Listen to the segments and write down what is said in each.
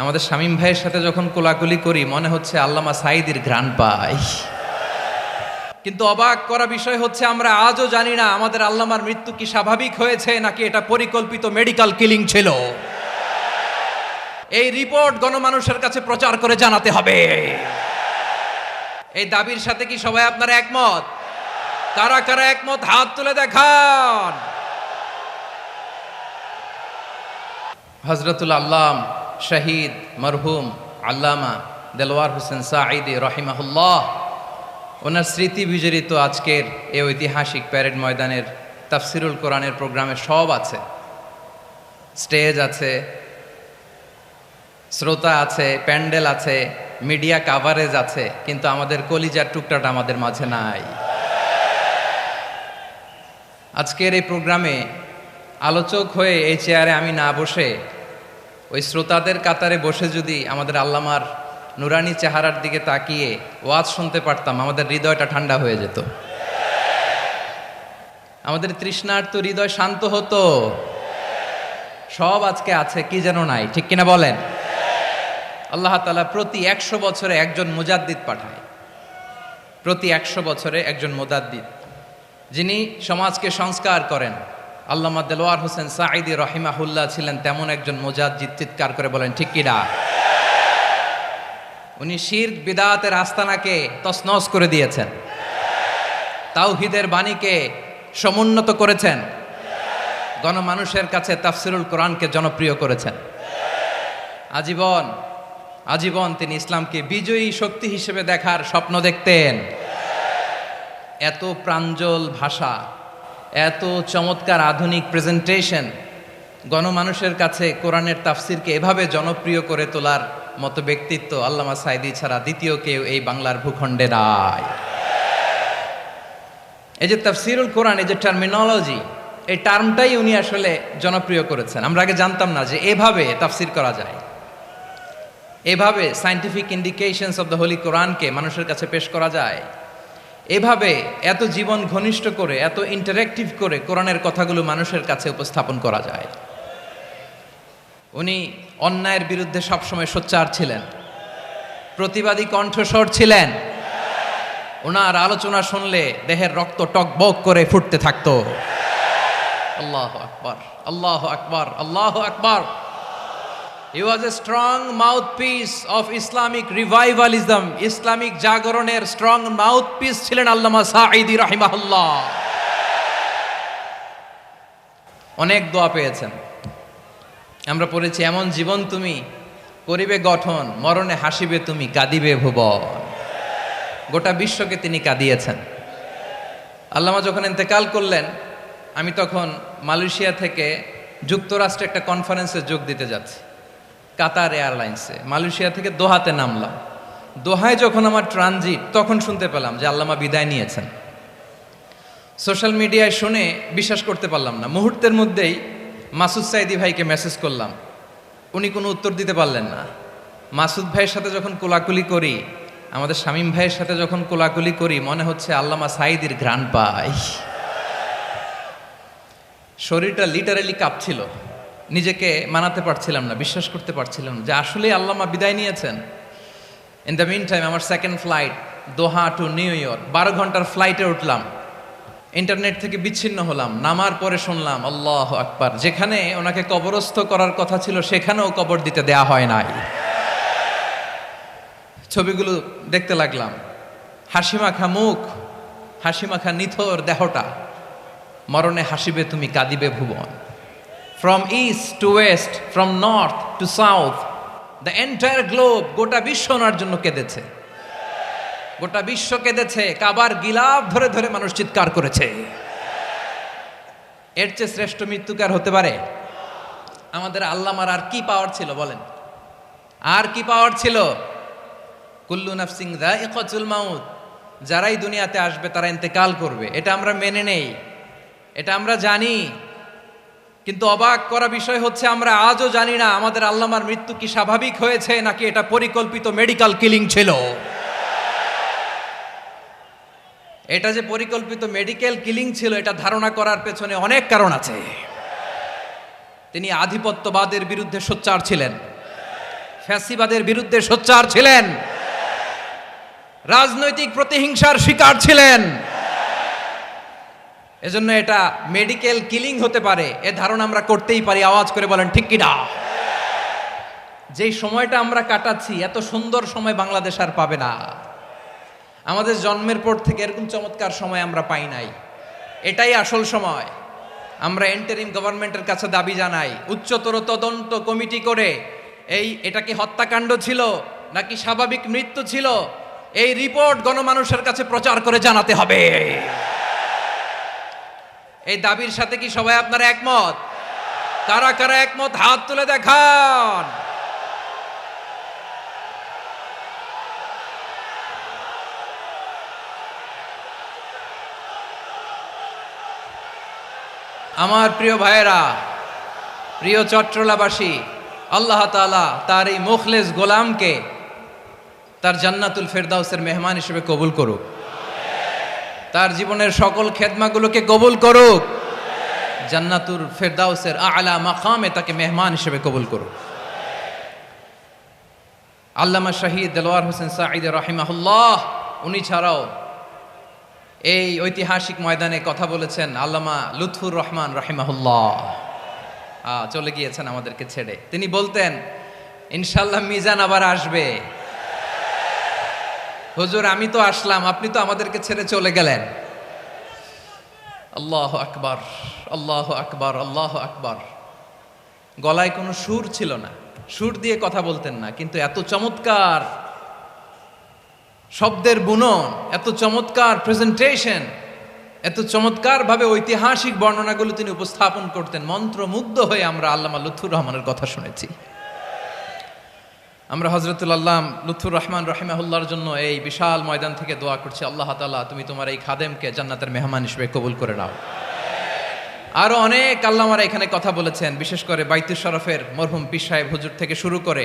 আমাদের শামীম ভাইয়ের সাথে যখন কোলাকুলি করি মনে হচ্ছে আল্লামা সাঈদীর ঘ্রাণ পাই। কিন্তু অবাক করা বিষয় হচ্ছে আমরা আজও জানি না আমাদের আল্লামার মৃত্যু কি স্বাভাবিক হয়েছে নাকি এটা পরিকল্পিত মেডিকেল কিলিং ছিল। এই রিপোর্ট গণমানুষের কাছে প্রচার করে জানাতে হবে। এই দাবির সাথে কি সবাই আপনারা একমত? কারা কারা একমত হাত তুলে দেখান। হযরতুল আল্লাম শহীদ মরহুম আল্লামা দেলওয়ার হোসেন সাঈদী রহিমাহুল্লাহ, ওনার স্মৃতি বিজড়িত আজকের এই ঐতিহাসিক প্যারেড ময়দানের তাফসিরুল কোরআনের প্রোগ্রামে সব আছে। স্টেজ আছে, শ্রোতা আছে, প্যান্ডেল আছে, মিডিয়া কাভারেজ আছে, কিন্তু আমাদের কলিজার টুকটাটা আমাদের মাঝে নাই। আজকের এই প্রোগ্রামে আলোচক হয়ে এই চেয়ারে আমি না বসে ওই শ্রোতাদের কাতারে বসে যদি আমাদের আল্লামার নুরানি চেহারার দিকে তাকিয়ে ওয়াজ শুনতে পারতাম, আমাদের হৃদয়টা ঠান্ডা হয়ে যেত, আমাদের তৃষ্ণার্ত হৃদয় শান্ত হতো। সব আজকে আছে, কি যেন নাই, ঠিক কিনা বলেন? আল্লাহ তাআলা প্রতি 100 বছরে একজন মুজাদ্দিদ পাঠায়, প্রতি 100 বছরে একজন মুজাদ্দিদ, যিনি সমাজকে সংস্কার করেন। আল্লামা দেলওয়ার হোসেন সাঈদী রহিমাহুল্লাহ ছিলেন তেমন একজন মুজাদ্দিদ। চিৎকার করে বলেন ঠিক কিনা? উনি শিরক বিদআতের আস্তানাকে তছনছ করে দিয়েছেন, তাওহীদের বাণীকে সমুন্নত করেছেন, গণমানুষের কাছে তাফসিরুল কোরআনকে জনপ্রিয় করেছেন। আজীবন আজীবন তিনি ইসলামকে বিজয়ী শক্তি হিসেবে দেখার স্বপ্ন দেখতেন। এত প্রাঞ্জল ভাষা, এত চমৎকার আধুনিক প্রেজেন্টেশন, গণমানুষের কাছে কোরআনের তাফসিরকে এভাবে জনপ্রিয় করে তোলার মতো ব্যক্তিত্ব আল্লামা সাঈদী ছাড়া দ্বিতীয় কেউ এই বাংলার ভূখণ্ডে নাই। এই যে তাফসিরুল কোরআন, এই যে টার্মিনোলজি, এই টার্মটাই উনি আসলে জনপ্রিয় করেছেন। আমরা আগে জানতাম না যে এভাবে তাফসির করা যায়, এভাবে scientific indications of the Holi কোরআনকে মানুষের কাছে পেশ করা যায়, এভাবে এত জীবন ঘনিষ্ঠ করে, এত ইন্টারেক্টিভ করে কোরআনের কথাগুলো মানুষের কাছে উপস্থাপন করা যায়। উনি অন্যায়ের বিরুদ্ধে সবসময় সোচ্চার ছিলেন, প্রতিবাদী কণ্ঠস্বর ছিলেন। ওনার আলোচনা শুনলে দেহের রক্ত টকবক করে ফুটতে থাকতো। আল্লাহু আকবার, আল্লাহু আকবার, আল্লাহু আকবার। He was a strong mouthpiece of Islamic revivalism. Islamic জাগরণের স্ট্রং মাউথপিস ছিলেন আল্লামা সাঈদী রাহিমাহুল্লাহ। অনেক দোয়া পেয়েছেন, আমরা পড়েছি, এমন জীবন তুমি করিবে গঠন, মরণে হাসিবে তুমি, কাঁদিবে ভুবন। গোটা বিশ্বকে তিনি কাঁদিয়েছেন। আল্লামা যখন ইন্তেকাল করলেন, আমি তখন মালয়েশিয়া থেকে যুক্তরাষ্ট্রে একটা কনফারেন্সে যোগ দিতে যাচ্ছি, কাতার এয়ারলাইন্সে। মালয়েশিয়া থেকে দোহাতে নামলাম। দোহায় যখন আমার ট্রানজিট, তখন শুনতে পেলাম যে আল্লামা বিদায় নিয়েছেন। সোশ্যাল মিডিয়ায় শুনে বিশ্বাস করতে পারলাম না। মুহূর্তের মধ্যেই মাসুদ সাঈদী ভাইকে মেসেজ করলাম, উনি কোনো উত্তর দিতে পারলেন না। মাসুদ ভাইয়ের সাথে যখন কোলাকুলি করি, আমাদের শামীম ভাইয়ের সাথে যখন কোলাকুলি করি মনে হচ্ছে আল্লামা সাঈদীর ঘ্রাণ পাই। শরীরটা লিটারালি কাঁপছিল, নিজেকে মানাতে পারছিলাম না, বিশ্বাস করতে পারছিলাম না যে আসলে আল্লামা বিদায় নিয়েছেন। ইন দ্য মিন টাইম আমার সেকেন্ড ফ্লাইট দোহা টু নিউ ইয়র্ক, 12 ঘন্টার ফ্লাইটে উঠলাম, ইন্টারনেট থেকে বিচ্ছিন্ন হলাম। নামার পরে শুনলাম আল্লাহু আকবার, যেখানে ওনাকে কবরস্থ করার কথা ছিল সেখানেও কবর দিতে দেয়া হয় নাই। ছবিগুলো দেখতে লাগলাম, হাসিমাখা মুখ, হাসিমাখা নিথর দেহটা, মরণে হাসিবে তুমি, কাঁদিবে ভুবন। From east to west, from north to south, the entire globe, গোটা বিশ্ব ওনার জন্য কেঁদেছে, গোটা বিশ্ব কেঁদেছে। কাবার গিলাফ ধরে ধরে মানুষ চিৎকার করেছে। এর চেয়ে শ্রেষ্ঠ মৃত্যুকার হতে পারে? আমাদের আল্লামার আর কি পাওয়ার ছিল বলেন? আর কি পাওয়ার ছিল? কুল্লু নাফসিন যায়িকাতুল মাউত, যারাই দুনিয়াতে আসবে তারা ইন্তেকাল করবে, এটা আমরা মেনে নেই, এটা আমরা জানি। কিন্তু অবাক করা বিষয় হচ্ছে আমরা আজও জানি না আমাদের আল্লামার মৃত্যু কি স্বাভাবিক হয়েছে নাকি এটা পরিকল্পিত মেডিকেল কিলিং ছিল। এটা যে পরিকল্পিত মেডিকেল কিলিং ছিল, এটা ধারণা করার পেছনে অনেক কারণ আছে। তিনি আধিপত্যবাদের বিরুদ্ধে সোচ্চার ছিলেন, ফ্যাসিবাদের বিরুদ্ধে সোচ্চার ছিলেন, রাজনৈতিক প্রতিহিংসার শিকার ছিলেন। এজন্য এটা মেডিকেল কিলিং হতে পারে এ ধারণা আমরা করতেই পারি। আওয়াজ করে বলেন ঠিক কি না? যেই সময়টা আমরা কাটাচ্ছি, এত সুন্দর সময় বাংলাদেশ আর পাবে না। আমাদের জন্মের পর থেকে এরকম চমৎকার সময় আমরা পাই নাই। এটাই আসল সময়। আমরা ইন্টারিম গভর্নমেন্টের কাছে দাবি জানাই, উচ্চতর তদন্ত কমিটি করে এটা কি হত্যাকাণ্ড ছিল নাকি স্বাভাবিক মৃত্যু ছিল, এই রিপোর্ট গণমানুষের কাছে প্রচার করে জানাতে হবে। এই দাবির সাথে কি সবাই আপনারা একমত? কারা কারা একমত হাত তুলে দেখান। আমার প্রিয় ভাইয়েরা, প্রিয় চট্টলাবাসী, আল্লাহ তাআলা তার এই মুখলেস গোলামকে তার জান্নাতুল ফেরদাউসের মেহমান হিসেবে কবুল করুক, তার জীবনের সকল খেদমাগুলোকে কবুল করুক, জান্নাতুল ফেরদাউসের আলা মাকামে তাকে মেহমান হিসেবে কবুল করুক। আল্লামা শহীদ দেলোয়ার হোসেন সাঈদী রাহিমাহুল্লাহ, উনি ছাড়াও এই ঐতিহাসিক ময়দানে কথা বলেছেন আল্লামা লুৎফুর রহমান রাহিমাহুল্লাহ। চলে গিয়েছেন আমাদেরকে ছেড়ে। তিনি বলতেন, ইনশাল্লাহ মিজান আবার আসবে। হুজুর আমি তো আসলাম, আপনি তো আমাদেরকে ছেড়ে চলে গেলেন। আল্লাহু আকবার, আল্লাহু আকবার, আল্লাহু আকবার। গলায় কোনো সুর ছিল না, সুর দিয়ে কথা বলতেন না, কিন্তু এত চমৎকার শব্দের বুনন, এত চমৎকার প্রেজেন্টেশন, এত চমৎকার ভাবে ঐতিহাসিক বর্ণনাগুলো তিনি উপস্থাপন করতেন। মন্ত্রমুগ্ধ হয়ে আমরা আল্লামা লুৎফুর রহমানের কথা শুনেছি। আমরা হযরতুল আল্লাম লুৎফুর রহমান রাহিমাহুল্লাহর জন্য এই বিশাল ময়দান থেকে দোয়া করছি, আল্লাহ তাআলা তুমি তোমার এই খাদেমকে জান্নাতের মেহমান হিসেবে কবুল করে নাও। আরো অনেক আল্লামারা এখানে কথা বলেছেন, বিশেষ করে বাইতুল শরফের মরহুম পীর সাহেব হুজুর থেকে শুরু করে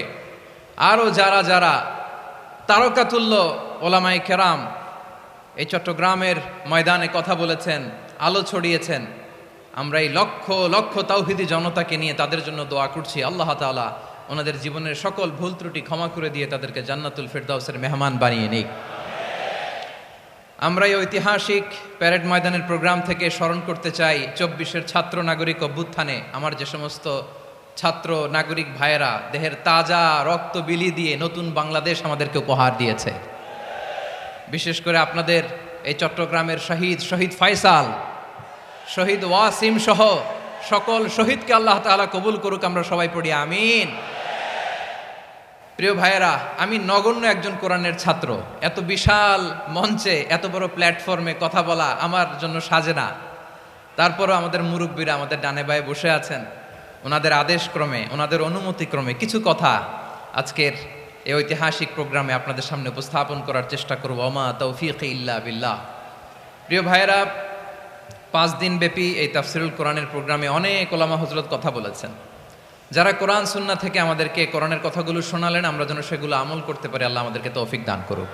আরো যারা যারা তারকাতুল্য ওলামায়ে কেরাম এই চট্টগ্রামের ময়দানে কথা বলেছেন, আলো ছড়িয়েছেন। আমরা এই লক্ষ লক্ষ তাওহীদি জনতাকে নিয়ে তাদের জন্য দোয়া করছি, আল্লাহ তাআলা ওনাদের জীবনের সকল ভুল ত্রুটি ক্ষমা করে দিয়ে তাদেরকে জান্নাতুল ফেরদাউসের মেহমান বানিয়ে নিক। আমরা এই ঐতিহাসিক প্যারেড ময়দানের প্রোগ্রাম থেকে স্মরণ করতে চাই 24-এর ছাত্র নাগরিক অভ্যুত্থানে আমার যে সমস্ত ছাত্র নাগরিক ভাইয়েরা দেহের তাজা রক্ত বিলি দিয়ে নতুন বাংলাদেশ আমাদেরকে উপহার দিয়েছে। বিশেষ করে আপনাদের এই চট্টগ্রামের শহীদ ফয়সাল, শহীদ ওয়াসিম সহ সকল শহীদকে আল্লাহ তাআলা কবুল করুক। আমরা সবাই পড়ি আমিন। প্রিয় ভাইয়েরা, আমি নগণ্য একজন কোরআনের ছাত্র, এত বিশাল মঞ্চে এত বড় প্ল্যাটফর্মে কথা বলা আমার জন্য সাজে না। তারপরও আমাদের মুরব্বীরা আমাদের ডানে বায়ে বসে আছেন, ওনাদের আদেশক্রমে, ওনাদের অনুমতিক্রমে কিছু কথা আজকের এই ঐতিহাসিক প্রোগ্রামে আপনাদের সামনে উপস্থাপন করার চেষ্টা করব। ওমা তৌফিক ইল্লা বিল্লাহ। প্রিয় ভাইয়েরা, 5 দিন ব্যাপী এই তাফসিরুল কোরআনের প্রোগ্রামে অনেক ওলামা হযরত কথা বলেছেন। যারা কোরআন সুন্নাহ থেকে আমাদেরকে কোরআনের কথাগুলো শোনালেন, আমরা যেন সেগুলো আমল করতে পারি, আল্লাহ আমাদেরকে তৌফিক দান করুক।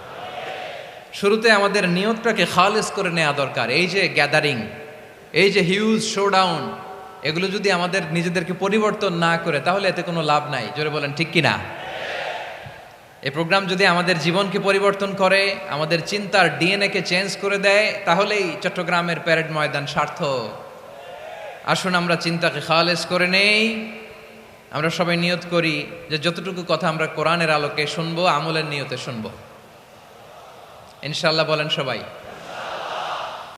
শুরুতে আমাদের নিয়তটাকে খালেস করে নেওয়া দরকার। এই যে গ্যাদারিং, এই যে হিউজ শোডাউন, এগুলো যদি আমাদের নিজেদেরকে পরিবর্তন না করে তাহলে এতে কোনো লাভ নাই। জোরে বলেন ঠিক কিনা? এই প্রোগ্রাম যদি আমাদের জীবনকে পরিবর্তন করে, আমাদের চিন্তার ডিএনএ-কে চেঞ্জ করে দেয়, তাহলেই চট্টগ্রামের প্যারেড ময়দান সার্থক। আসুন আমরা চিন্তাকে খালেস করে নেই। আমরা সবাই নিয়ত করি যে যতটুকু কথা আমরা কোরআনের আলোকে শুনবো, আমলের নিয়তে শুনবো ইনশাআল্লাহ। বলেন সবাই।